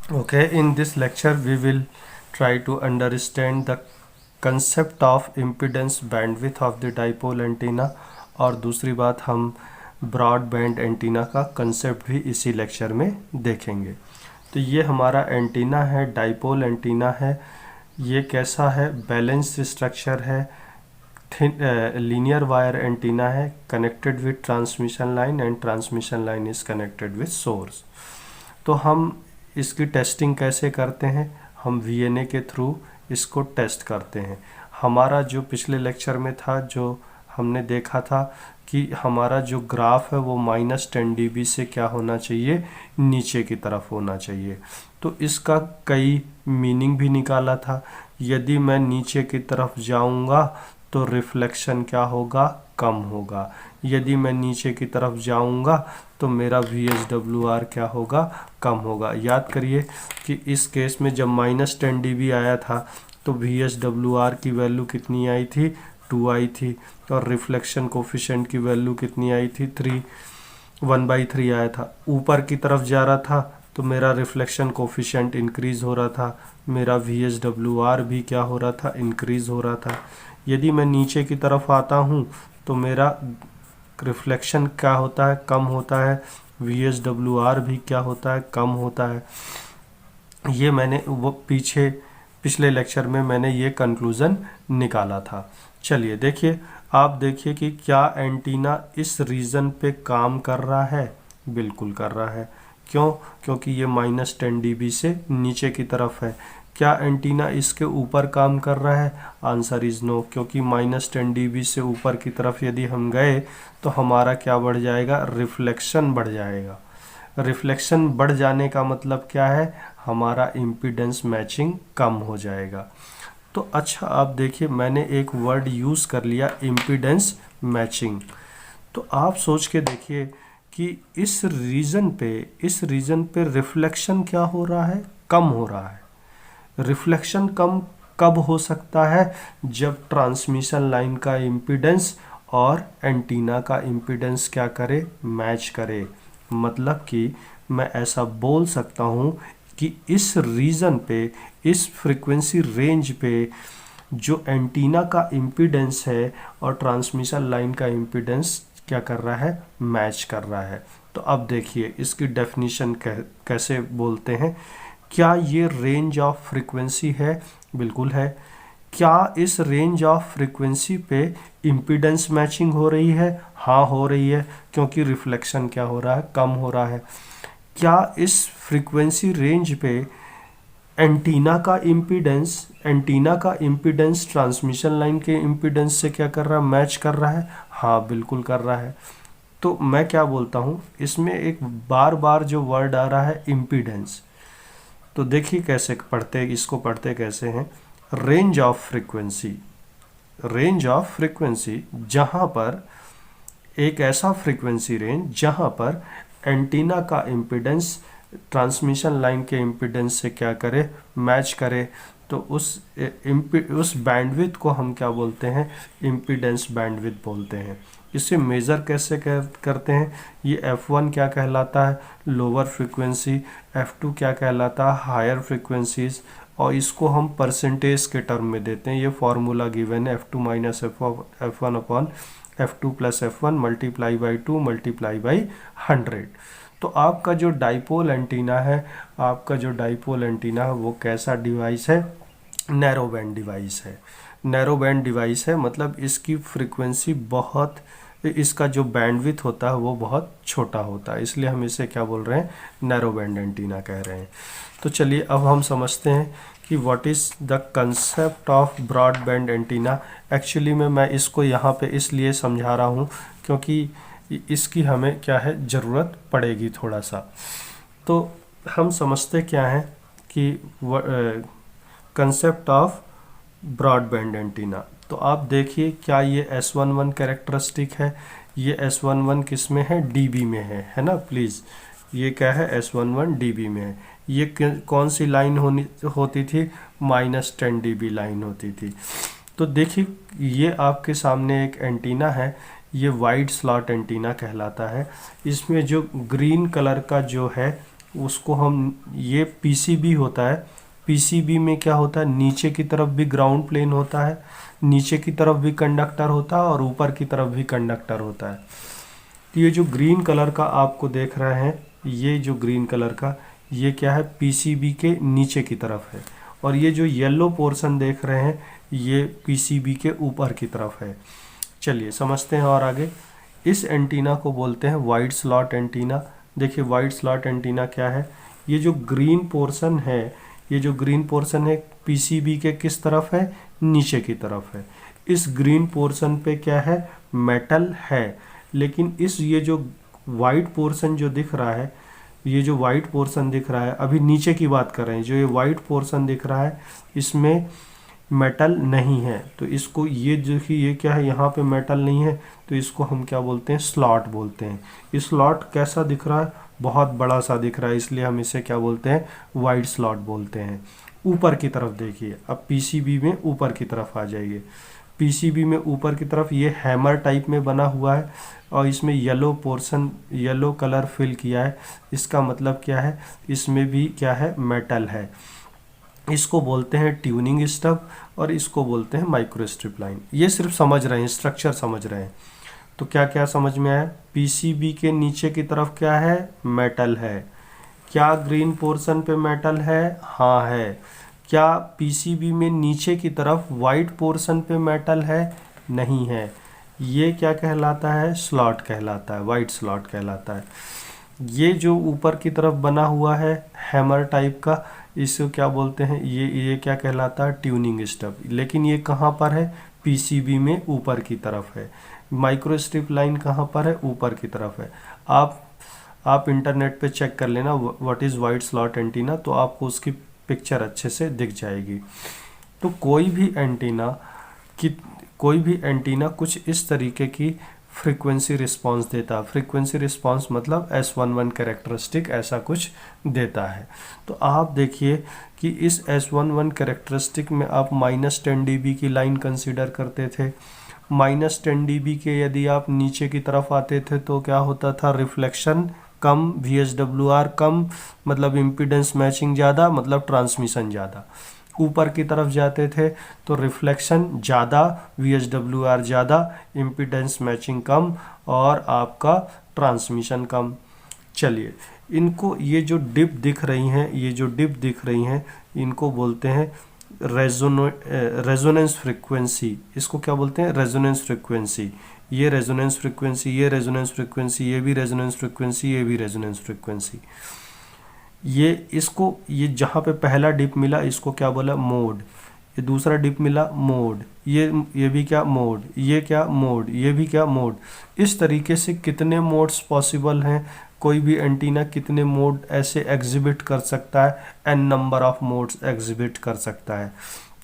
Okay, in this lecture we will try to understand the concept of impedance bandwidth of the dipole antenna और दूसरी बात हम broad band antenna का concept भी इसी lecture में देखेंगे। तो ये हमारा एंटीना है, डाइपोल एंटीना है। ये कैसा है? बैलेंस्ड स्ट्रक्चर है, लीनियर वायर एंटीना है, connected with transmission line and transmission line is connected with source. तो हम इसकी टेस्टिंग कैसे करते हैं? हम VNA के थ्रू इसको टेस्ट करते हैं। हमारा जो पिछले लेक्चर में था, जो हमने देखा था कि हमारा जो ग्राफ है वो -10 dB से क्या होना चाहिए? नीचे की तरफ होना चाहिए। तो इसका कई मीनिंग भी निकाला था। यदि मैं नीचे की तरफ जाऊंगा तो रिफ्लेक्शन क्या होगा? कम होगा। यदि मैं नीचे की तरफ जाऊंगा तो मेरा VSWR क्या होगा? कम होगा। याद करिए कि इस केस में जब -10 dB आया था तो VSWR की वैल्यू कितनी आई थी? 2 आई थी। और रिफ्लेक्शन कोफिशिएंट की वैल्यू कितनी आई थी? 1/3 आया था। ऊपर की तरफ जा रहा था तो मेरा रिफ्लेक्शन कोफिशिएंट इंक्रीज हो रहा था, मेरा VSWR भी क्या हो रहा था? इंक्रीज हो रहा था। यदि मैं नीचे की तरफ आता हूँ तो मेरा रिफ्लेक्शन क्या होता है? कम होता है। VSWR भी क्या होता है? कम होता है। ये मैंने वो पिछले लेक्चर में मैंने ये कंक्लूज़न निकाला था। चलिए देखिए, आप देखिए कि क्या एंटीना इस रीजन पे काम कर रहा है? बिल्कुल कर रहा है। क्यों? क्योंकि ये -10 dB से नीचे की तरफ है। क्या एंटीना इसके ऊपर काम कर रहा है? आंसर इज़ नो, क्योंकि -10 dB से ऊपर की तरफ यदि हम गए तो हमारा क्या बढ़ जाएगा? रिफ्लेक्शन बढ़ जाएगा। रिफ्लेक्शन बढ़ जाने का मतलब क्या है? हमारा इम्पीडेंस मैचिंग कम हो जाएगा। तो अच्छा, आप देखिए मैंने एक वर्ड यूज़ कर लिया, इम्पीडेंस मैचिंग। तो आप सोच के देखिए कि इस रीजन पे रिफ्लेक्शन क्या हो रहा है? कम हो रहा है। रिफ्लेक्शन कम कब हो सकता है? जब ट्रांसमिशन लाइन का इम्पीडेंस और एंटीना का इम्पीडेंस क्या करे? मैच करे। मतलब कि मैं ऐसा बोल सकता हूँ कि इस रीजन पे, इस फ्रीक्वेंसी रेंज पे जो एंटीना का इम्पीडेंस है और ट्रांसमिशन लाइन का इम्पीडेंस क्या कर रहा है? मैच कर रहा है। तो अब देखिए इसकी डेफिनेशन कैसे बोलते हैं। क्या ये रेंज ऑफ फ्रीक्वेंसी है? बिल्कुल है। क्या इस रेंज ऑफ फ्रीक्वेंसी पे इम्पीडेंस मैचिंग हो रही है? हाँ, हो रही है, क्योंकि रिफ्लेक्शन क्या हो रहा है? कम हो रहा है। क्या इस फ्रीक्वेंसी रेंज पे एंटीना का इम्पीडेंस ट्रांसमिशन लाइन के इम्पीडेंस से क्या कर रहा है? मैच कर रहा है। हाँ, बिल्कुल कर रहा है। तो मैं क्या बोलता हूँ, इसमें एक बार बार जो वर्ड आ रहा है इम्पीडेंस, तो देखिए कैसे पढ़ते, इसको पढ़ते कैसे हैं? रेंज ऑफ फ्रीक्वेंसी, जहाँ पर एक ऐसा फ्रीक्वेंसी रेंज जहाँ पर एंटीना का इम्पीडेंस ट्रांसमिशन लाइन के इम्पीडेंस से क्या करे? मैच करे। तो उस बैंडविड्थ को हम क्या बोलते हैं? इम्पीडेंस बैंडविड्थ बोलते हैं। इसे मेज़र कैसे करते हैं? ये F1 क्या कहलाता है? Lower frequency. F2 क्या कहलाता है? Higher frequencies. और इसको हम परसेंटेज के टर्म में देते हैं। ये फॉर्मूला गिवन है, F2 minus F1 upon F2 plus F1 multiply by 2 multiply by 100। तो आपका जो डाइपोल एंटीना है, वो कैसा डिवाइस है? नैरो बैंड डिवाइस है। नैरो बैंड डिवाइस है मतलब इसकी फ्रीक्वेंसी बहुत, इसका जो बैंडविड्थ होता है वो बहुत छोटा होता है, इसलिए हम इसे क्या बोल रहे हैं? नैरो बैंड एंटीना कह रहे हैं। तो चलिए अब हम समझते हैं कि what is the concept of broad band antenna. Actually में मैं इसको यहाँ पे इसलिए समझा रहा हूँ क्योंकि इसकी हमें क्या है? ज़रूरत पड़ेगी थोड़ा सा। तो हम समझते क्या हैं कि concept of broad band antenna. तो आप देखिए, क्या ये S11 कैरेक्टरिस्टिक है? ये S11 किस में है? dB में है ना? प्लीज़, ये क्या है? S11 dB में है। ये कौन सी लाइन होती थी? -10 dB लाइन होती थी। तो देखिए, ये आपके सामने एक एंटीना है, ये वाइड स्लॉट एंटीना कहलाता है। इसमें जो ग्रीन कलर का जो है उसको हम, ये पीसीबी होता है, पीसीबी में क्या होता है, नीचे की तरफ भी ग्राउंड प्लेन होता है, नीचे की तरफ भी कंडक्टर होता है और ऊपर की तरफ भी कंडक्टर होता है। तो ये जो ग्रीन कलर का आपको देख रहे हैं, ये जो ग्रीन कलर का, ये क्या है, पीसीबी के नीचे की तरफ है, और ये जो येलो पोर्शन देख रहे हैं ये पीसीबी के ऊपर की तरफ है। चलिए समझते हैं और आगे। इस एंटीना को बोलते हैं वाइड स्लॉट एंटीना। देखिए वाइड स्लॉट एंटीना क्या है, ये जो ग्रीन पोर्शन है, ये जो ग्रीन पोर्शन है पीसीबी के किस तरफ है, नीचे की तरफ है। इस ग्रीन पोर्शन पे क्या है, मेटल है, लेकिन इस ये जो वाइट पोर्शन जो दिख रहा है, ये जो वाइट पोर्शन दिख रहा है, अभी नीचे की बात कर रहे हैं, जो ये वाइट पोर्शन दिख रहा है इसमें मेटल नहीं है। तो इसको, ये जो कि ये क्या है, यहाँ पे मेटल नहीं है, तो इसको हम क्या बोलते हैं, स्लॉट बोलते हैं। ये स्लॉट कैसा दिख रहा है, बहुत बड़ा सा दिख रहा है, इसलिए हम इसे क्या बोलते हैं, वाइड स्लॉट बोलते हैं। ऊपर की तरफ देखिए, अब पीसीबी में ऊपर की तरफ आ जाइए। पीसीबी में ऊपर की तरफ ये हैमर टाइप में बना हुआ है और इसमें yellow portion, yellow colour fill किया है। इसका मतलब क्या है, इसमें भी क्या है, मेटल है। इसको बोलते हैं ट्यूनिंग स्टब और इसको बोलते हैं माइक्रो स्ट्रिप लाइन। ये सिर्फ समझ रहे हैं, स्ट्रक्चर समझ रहे हैं। तो क्या क्या समझ में आया, पीसीबी के नीचे की तरफ क्या है, मेटल है। क्या ग्रीन पोर्शन पे मेटल है, हाँ है। क्या पीसीबी में नीचे की तरफ वाइट पोर्शन पे मेटल है, नहीं है। ये क्या कहलाता है, स्लॉट कहलाता है, वाइट स्लॉट कहलाता है। ये जो ऊपर की तरफ बना हुआ है हैमर टाइप का, इसको क्या बोलते हैं, ये क्या कहलाता है, ट्यूनिंग स्टब। लेकिन ये कहाँ पर है, पीसीबी में ऊपर की तरफ है। माइक्रो स्ट्रिप लाइन कहाँ पर है, ऊपर की तरफ है। आप इंटरनेट पे चेक कर लेना what is wide slot antenna, तो आपको उसकी पिक्चर अच्छे से दिख जाएगी। तो कोई भी एंटीना कुछ इस तरीके की फ्रीक्वेंसी रिस्पांस देता है। फ्रीक्वेंसी रिस्पांस मतलब S11 कैरेक्टरिस्टिक ऐसा कुछ देता है। तो आप देखिए कि इस S11 कैरेक्टरिस्टिक में आप -10 dB की लाइन कंसीडर करते थे। -10 dB के यदि आप नीचे की तरफ आते थे तो क्या होता था, रिफ्लेक्शन कम, VSWR कम, मतलब इम्पीडेंस मैचिंग ज़्यादा, मतलब ट्रांसमिशन ज़्यादा। ऊपर की तरफ जाते थे तो रिफ्लेक्शन ज़्यादा, VSWR ज़्यादा, इम्पीडेंस मैचिंग कम और आपका ट्रांसमिशन कम। चलिए इनको, ये जो डिप दिख रही हैं, ये जो डिप दिख रही हैं, इनको बोलते हैं रेजोनेंस फ्रिक्वेंसी। इसको क्या बोलते हैं, रेजोनेंस फ्रिक्वेंसी। ये रेजोनेंस फ्रिक्वेंसी, ये रेजोनेंस फ्रिक्वेंसी, ये भी रेजोनेंस फ्रिक्वेंसी, ये भी रेजोनेंस फ्रिक्वेंसी। ये इसको, ये जहाँ पे पहला डिप मिला इसको क्या बोला, मोड। ये दूसरा डिप मिला, मोड। ये भी क्या, मोड। ये क्या, मोड। ये भी क्या, मोड। इस तरीके से कितने मोड्स पॉसिबल हैं, कोई भी एंटीना कितने मोड ऐसे एग्जिबिट कर सकता है, n number of modes exhibit कर सकता है।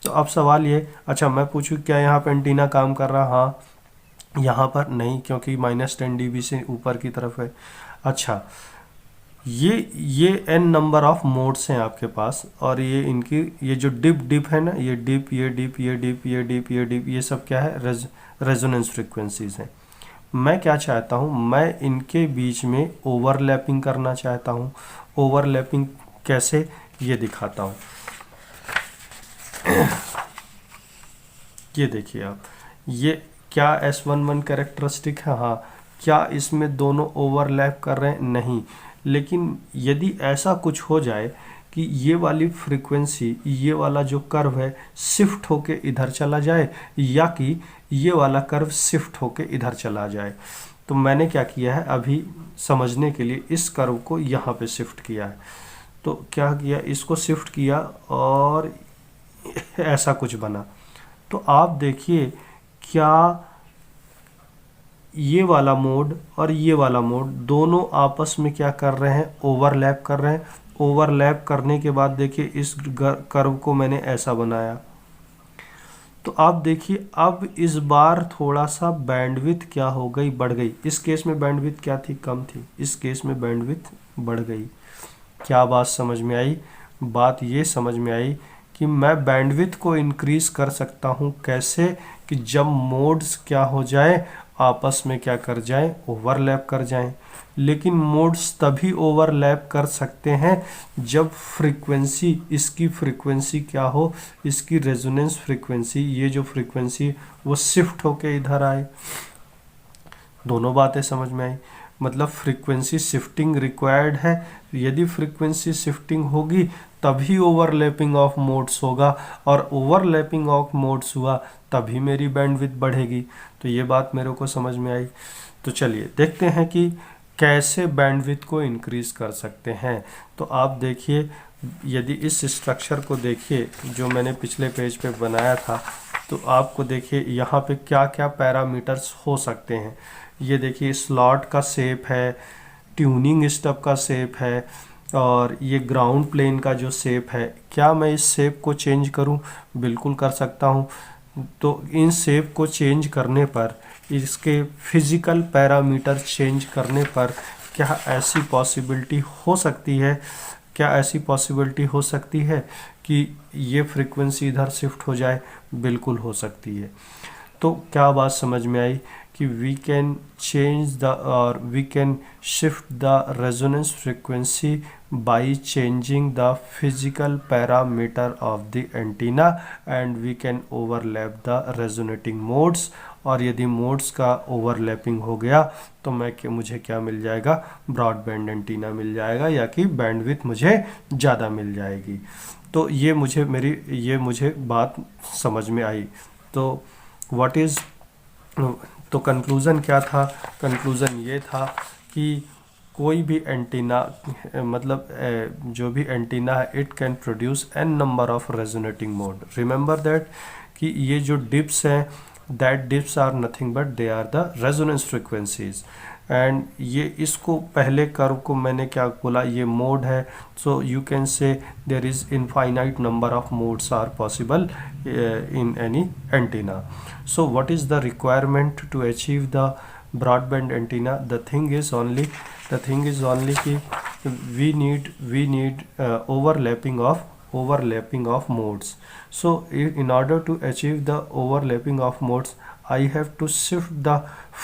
तो अब सवाल ये, अच्छा मैं पूछूं क्या यहाँ पे एंटीना काम कर रहा, हाँ। यहाँ पर नहीं, क्योंकि -10 dB से ऊपर की तरफ है। अच्छा, ये n नंबर ऑफ मोड्स हैं आपके पास, और ये इनकी, ये जो डिप है ना, ये डिप, ये डिप, ये डिप, ये डिप, ये डिप, ये सब क्या है, रेजोनेंस फ्रिक्वेंसीज हैं। मैं क्या चाहता हूँ, मैं इनके बीच में ओवरलैपिंग करना चाहता हूँ। ओवरलैपिंग कैसे, ये दिखाता हूँ। ये देखिए आप, ये क्या S11 कैरेक्टरिस्टिक है, हाँ। क्या इसमें दोनों ओवरलैप कर रहे हैं, नहीं। लेकिन यदि ऐसा कुछ हो जाए कि ये वाली फ्रीक्वेंसी, ये वाला जो कर्व है शिफ्ट होके इधर चला जाए, या कि ये वाला कर्व शिफ्ट होके इधर चला जाए, तो मैंने क्या किया है, अभी समझने के लिए इस कर्व को यहाँ पे शिफ्ट किया है। तो क्या किया, इसको शिफ्ट किया और ऐसा कुछ बना। तो आप देखिए क्या ये वाला मोड और ये वाला मोड दोनों आपस में क्या कर रहे हैं, ओवरलैप कर रहे हैं। ओवरलैप करने के बाद देखिए इस कर्व को मैंने ऐसा बनाया। तो आप देखिए अब इस बार थोड़ा सा बैंडविड्थ क्या हो गई, बढ़ गई। इस केस में बैंडविड्थ क्या थी, कम थी। इस केस में बैंडविड्थ बढ़ गई। क्या बात समझ में आई, बात ये समझ में आई कि मैं बैंडविड्थ को इंक्रीज कर सकता हूँ कैसे, कि जब मोड्स क्या हो जाए आपस में क्या कर जाएं, ओवरलैप कर जाएं। लेकिन मोड्स तभी ओवरलैप कर सकते हैं जब फ्रीक्वेंसी, इसकी फ्रीक्वेंसी क्या हो, इसकी रेजोनेंस फ्रीक्वेंसी, ये जो फ्रीक्वेंसी वो शिफ्ट होके इधर आए। दोनों बातें समझ में आई। मतलब फ्रीक्वेंसी शिफ्टिंग रिक्वायर्ड है। यदि फ्रीक्वेंसी शिफ्टिंग होगी तभी ओवरलैपिंग ऑफ मोड्स होगा, और ओवरलैपिंग ऑफ मोड्स हुआ तभी मेरी बैंडविड्थ बढ़ेगी। तो ये बात मेरे को समझ में आई। तो चलिए देखते हैं कि कैसे बैंडविड्थ को इंक्रीज कर सकते हैं। तो आप देखिए, यदि इस स्ट्रक्चर को देखिए जो मैंने पिछले पेज पे बनाया था, तो आपको देखिए यहाँ पे क्या क्या पैरामीटर्स हो सकते हैं। ये देखिए स्लॉट का शेप है, ट्यूनिंग स्टब का शेप है, और ये ग्राउंड प्लेन का जो शेप है। क्या मैं इस शेप को चेंज करूं? बिल्कुल कर सकता हूं। तो इन शेप को चेंज करने पर, इसके फिजिकल पैरामीटर चेंज करने पर क्या ऐसी पॉसिबिलिटी हो सकती है, क्या ऐसी पॉसिबिलिटी हो सकती है कि ये फ्रीक्वेंसी इधर शिफ्ट हो जाए? बिल्कुल हो सकती है। तो क्या बात समझ में आई कि वी कैन चेंज द, और we can shift the resonance frequency by changing the physical parameter of the antenna and we can overlap the resonating modes। और यदि मोड्स का ओवरलैपिंग हो गया तो मुझे क्या मिल जाएगा? ब्रॉडबैंड एंटीना मिल जाएगा, या कि बैंडविड्थ मुझे ज़्यादा मिल जाएगी। तो ये मुझे बात समझ में आई। तो व्हाट इज़, तो कंक्लूज़न क्या था? कंक्लूज़न ये था कि कोई भी एंटीना, मतलब जो भी एंटीना है, it can produce N number of resonating mode. Remember that कि ये जो डिप्स हैं, that dips are nothing but they are the resonance frequencies. And ये इसको पहले कर्व को मैंने क्या बोला, ये मोड है। So you can say there is infinite number of modes are possible in any antenna. So what is the requirement to achieve the broadband antenna? The thing is only कि we need overlapping of modes. So in order to achieve the overlapping of modes, I have to shift the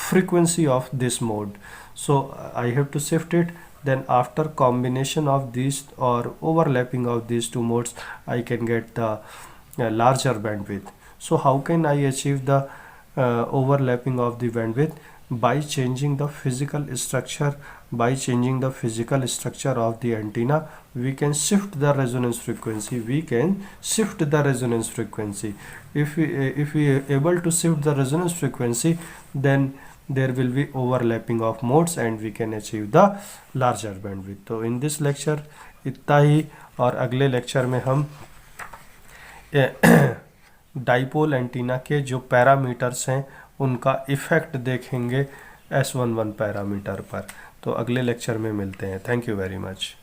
frequency of this mode. So I have to shift it. Then after combination of these or overlapping of these two modes, I can get the larger bandwidth. So how can I achieve the overlapping of the bandwidth? By changing the physical structure, of the antenna, we can shift the resonance frequency. If we are able to shift the resonance frequency, then there will be overlapping of modes and we can achieve the larger bandwidth. तो in this lecture इतना ही, और अगले lecture में हम dipole antenna के जो parameters हैं उनका इफ़ेक्ट देखेंगे S11 पैरामीटर पर। तो अगले लेक्चर में मिलते हैं। Thank you very much.